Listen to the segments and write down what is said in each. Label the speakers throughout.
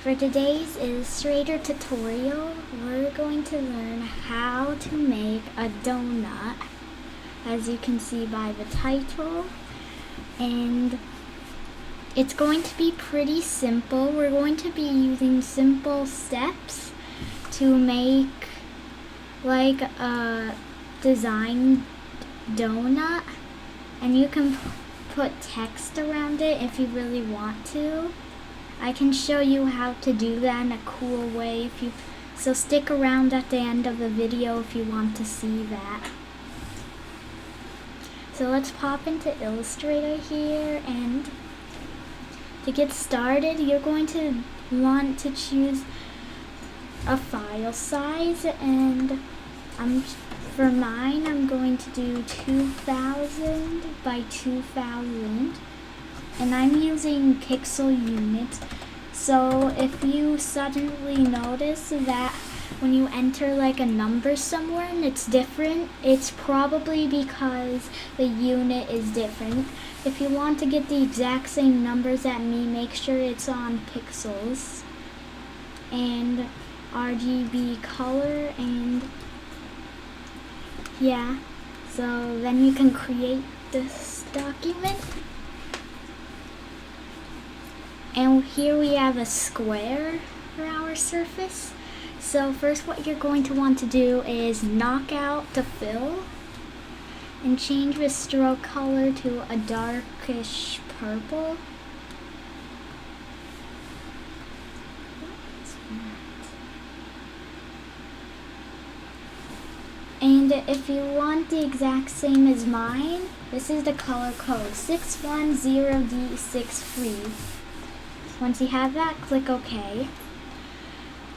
Speaker 1: For today's Illustrator tutorial, we're going to learn how to make a donut, as you can see by the title, and it's going to be pretty simple. We're going to be using simple steps to make like a design donut, and you can put text around it if you really want to. I can show you how to do that in a cool way so stick around at the end of the video if you want to see that. So let's pop into Illustrator here, and to get started you're going to want to choose a file size, and for mine I'm going to do 2000 by 2000. And I'm using pixel units, so if you suddenly notice that when you enter like a number somewhere and it's different, it's probably because the unit is different. If you want to get the exact same numbers at me, make sure it's on pixels and RGB color, and yeah, so then you can create this document. And here we have a square for our surface. So first what you're going to want to do is knock out the fill and change the stroke color to a darkish purple. And if you want the exact same as mine, this is the color code 610D63. Once you have that, click OK.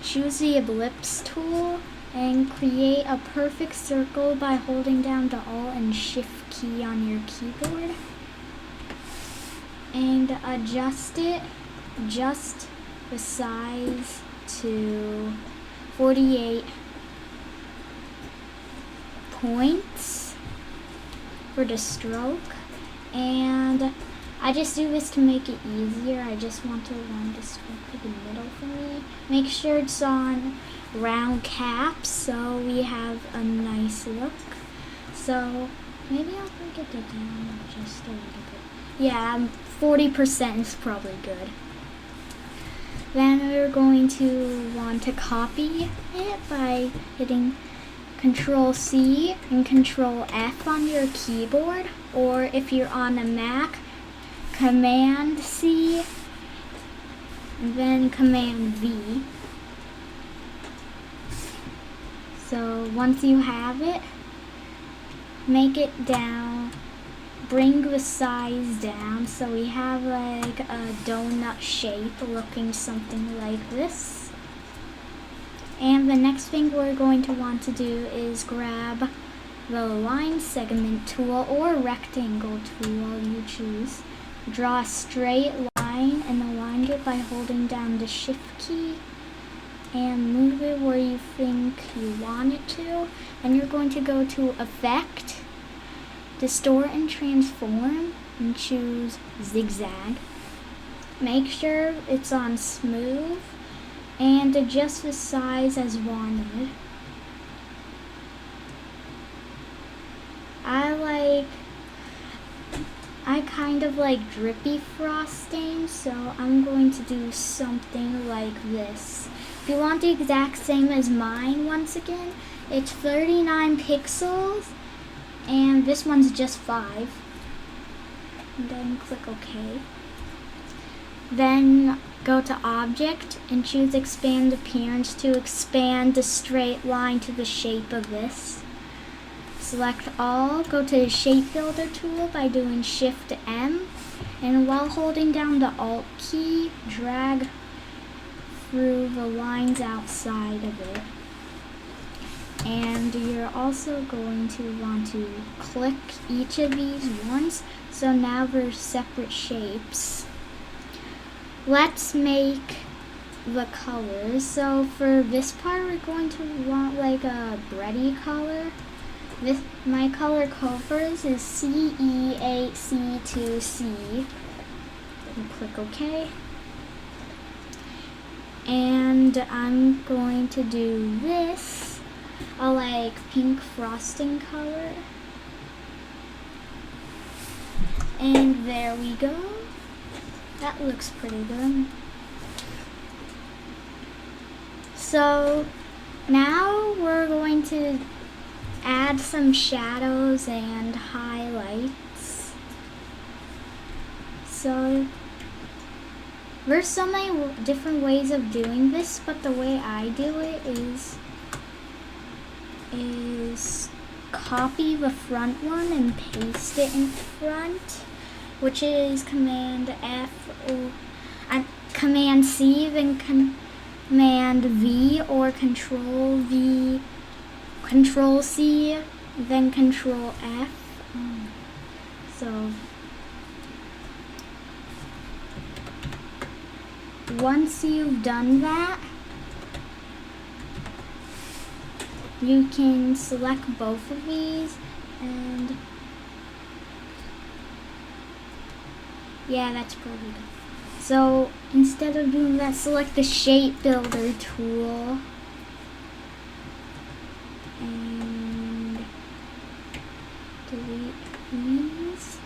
Speaker 1: Choose the ellipse tool and create a perfect circle by holding down the Alt and Shift key on your keyboard. And adjust the size to 48 points for the stroke. And I just do this to make it easier. I just want to run the stroke to the middle for me. Make sure it's on round caps so we have a nice look. So maybe I'll break it down just a little bit. Yeah, 40% is probably good. Then we're going to want to copy it by hitting Control-C and Control-F on your keyboard, or if you're on a Mac, Command-C and then Command-V. So once you have it, make it down, bring the size down so we have like a donut shape looking something like this. And the next thing we're going to want to do is grab the line segment tool or rectangle tool, you choose. Draw a straight line and align it by holding down the Shift key and move it where you think you want it to. And you're going to go to Effect, Distort and Transform, and choose Zigzag. Make sure it's on Smooth and adjust the size as wanted. I kind of like drippy frosting, so I'm going to do something like this. If you want the exact same as mine, once again, it's 39 pixels, and this one's just 5. And then click OK. Then go to Object and choose Expand Appearance to expand the straight line to the shape of this. Select all, go to the Shape Builder tool by doing Shift M, and while holding down the Alt key, drag through the lines outside of it. And you're also going to want to click each of these once, so now they're separate shapes. Let's make the colors. So for this part we're going to want like a bready color. My color covers is CE8C2C. And click OK. And I'm going to do this, a like pink frosting color. And there we go. That looks pretty good. So now we're going to add some shadows and highlights. So there's so many different ways of doing this, but the way I do it is copy the front one and paste it in front, which is Command F or Command C, then Command V, or Control V, Control C, then Control F. So once you've done that, you can select both of these, and yeah, that's probably good. So instead of doing that, select the shape builder tool and delete these.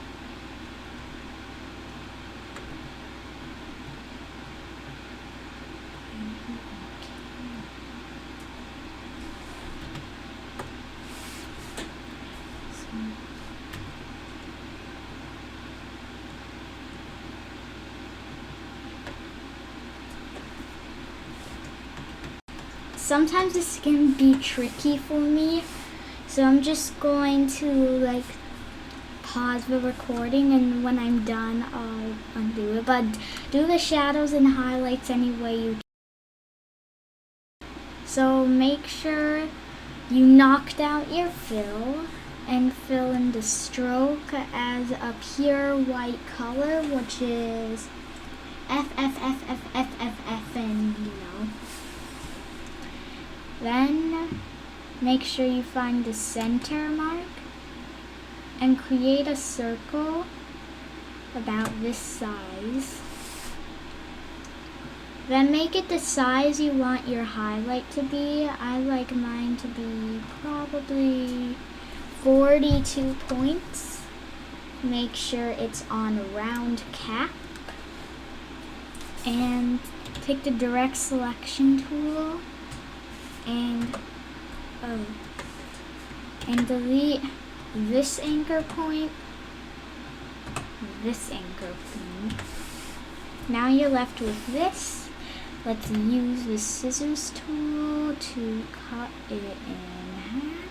Speaker 1: Sometimes this can be tricky for me, so I'm just going to like pause the recording, and when I'm done I'll undo it. But do the shadows and highlights any way you can. So make sure you knocked out your fill and fill in the stroke as a pure white color, which is F, and you know. Then make sure you find the center mark and create a circle about this size. Then make it the size you want your highlight to be. I like mine to be probably 42 points. Make sure it's on a round cap. And take the direct selection tool and delete this anchor point, this anchor point. Now you're left with this. Let's use the scissors tool to cut it in half.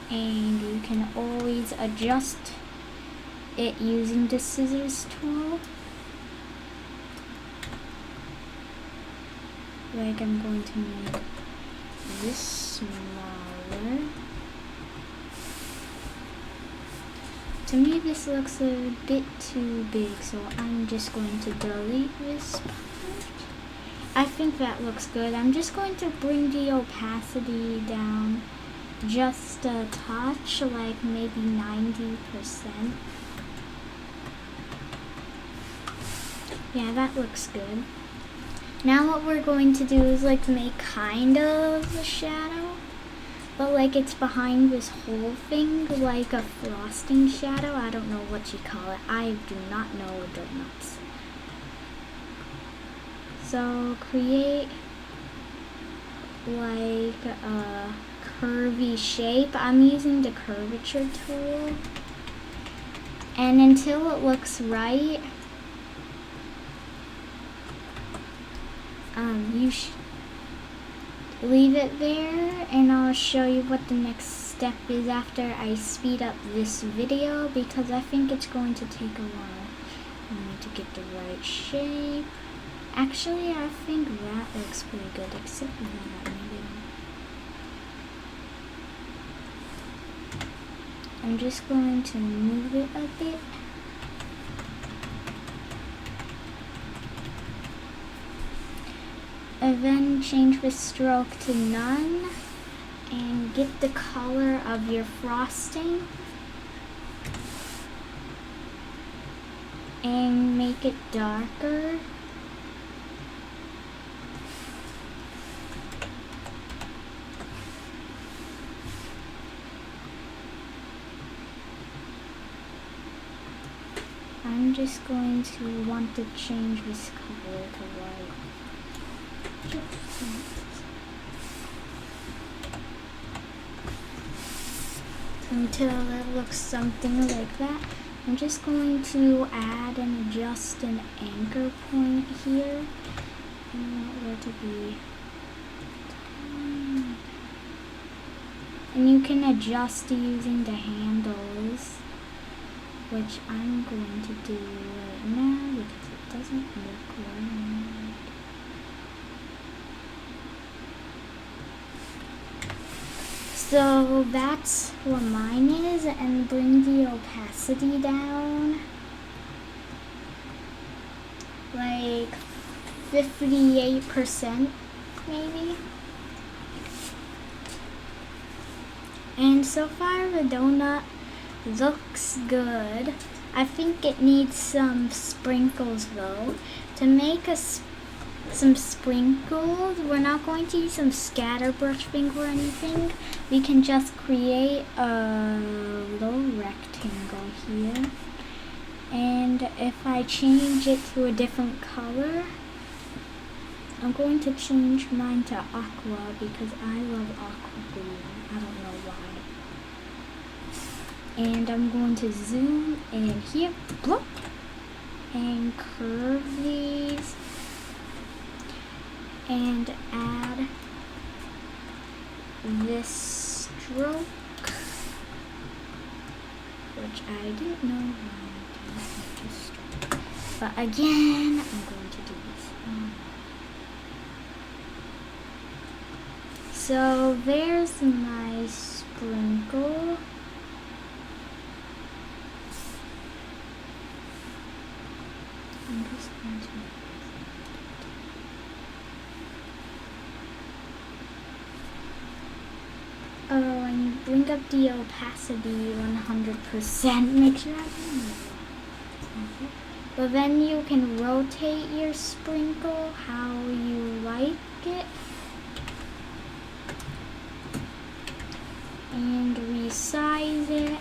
Speaker 1: And you can always adjust it using the scissors tool. Like I'm going to make this smaller. To me this looks a bit too big, so I'm just going to delete this part. I think that looks good. I'm just going to bring the opacity down just a touch, like maybe 90%. Yeah, that looks good. Now what we're going to do is like make kind of a shadow, but like it's behind this whole thing, like a frosting shadow. I don't know what you call it. I do not know Doughnuts. So create like a curvy shape. I'm using the curvature tool, and until it looks right, you should leave it there, and I'll show you what the next step is after I speed up this video, because I think it's going to take a while for me to get the right shape. Actually, I think that looks pretty good, except that maybe. I'm just going to move it a bit. And then change the stroke to none and get the color of your frosting. and make it darker. I'm just going to want to change this color to white. Until it looks something like that. I'm just going to add and adjust an anchor point here. I want where to be. And you can adjust using the handles, which I'm going to do right now because it doesn't look right. So that's what mine is, and bring the opacity down like 58% maybe. And so far the donut looks good. I think it needs some sprinkles though. To make some sprinkles, we're not going to use some scatter brush thing or anything. We can just create a little rectangle here. And if I change it to a different color, I'm going to change mine to aqua because I love aqua blue. I don't know why. And I'm going to zoom in here, bloop, and curve these, and add this stroke, which I didn't know how to do. But again, I'm going to do this. So there's my sprinkle. I'm just going to and bring up the opacity 100%. Make sure I can. But then you can rotate your sprinkle how you like it. And resize it.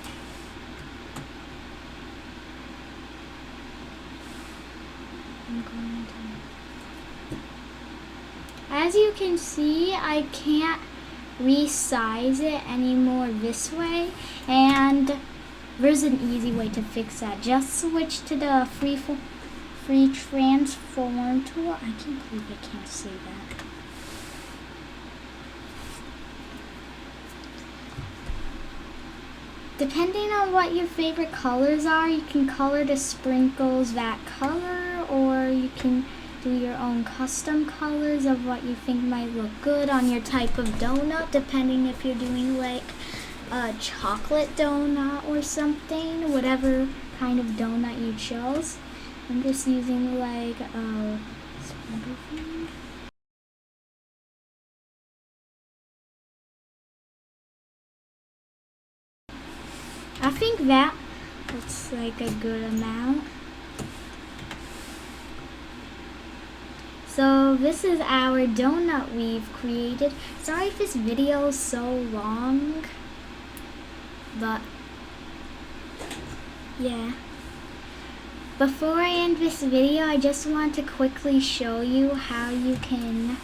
Speaker 1: As you can see, I can't resize it anymore this way, and there's an easy way to fix that. Just switch to the free transform tool. I can't believe I can't say that. Depending on what your favorite colors are, you can color the sprinkles that color, or you can do your own custom colors of what you think might look good on your type of donut, depending if you're doing like a chocolate donut or something, whatever kind of donut you chose. I'm just using like a sprinkle thing. I think that looks like a good amount. So this is our donut we've created. Sorry if this video is so long, but yeah. Before I end this video, I just want to quickly show you how you can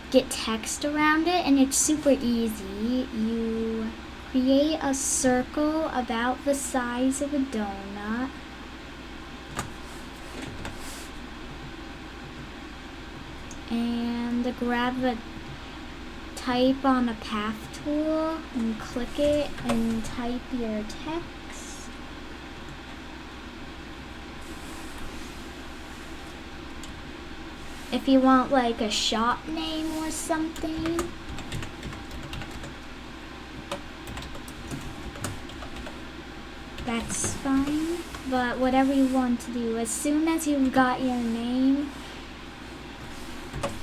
Speaker 1: get text around it, and it's super easy. You create a circle about the size of a donut. And grab the type on a path tool and click it and type your text. If you want like a shop name or something. That's fine, but whatever you want to do, as soon as you've got your name,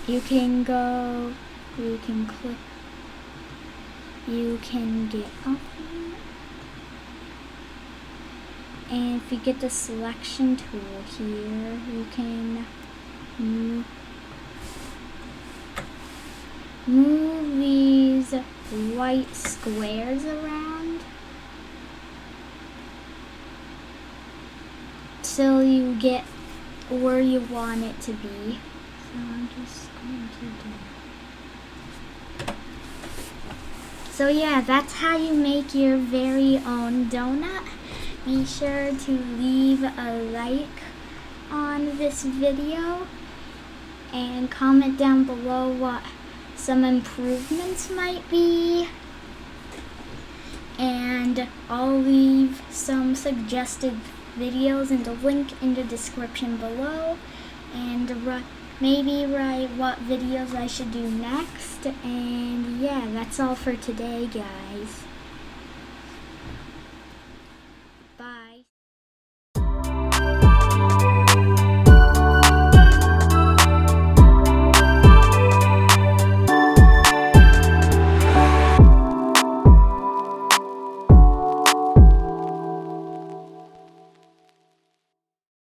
Speaker 1: you can go, you can click, you can get off And if you get the selection tool here, you can move these white squares around till you get where you want it to be. So I'm just going to do. So yeah, that's how you make your very own donut. Be sure to leave a like on this video and comment down below what some improvements might be, and I'll leave some suggested videos and a link in the description below, and maybe write what videos I should do next. And yeah, that's all for today, guys.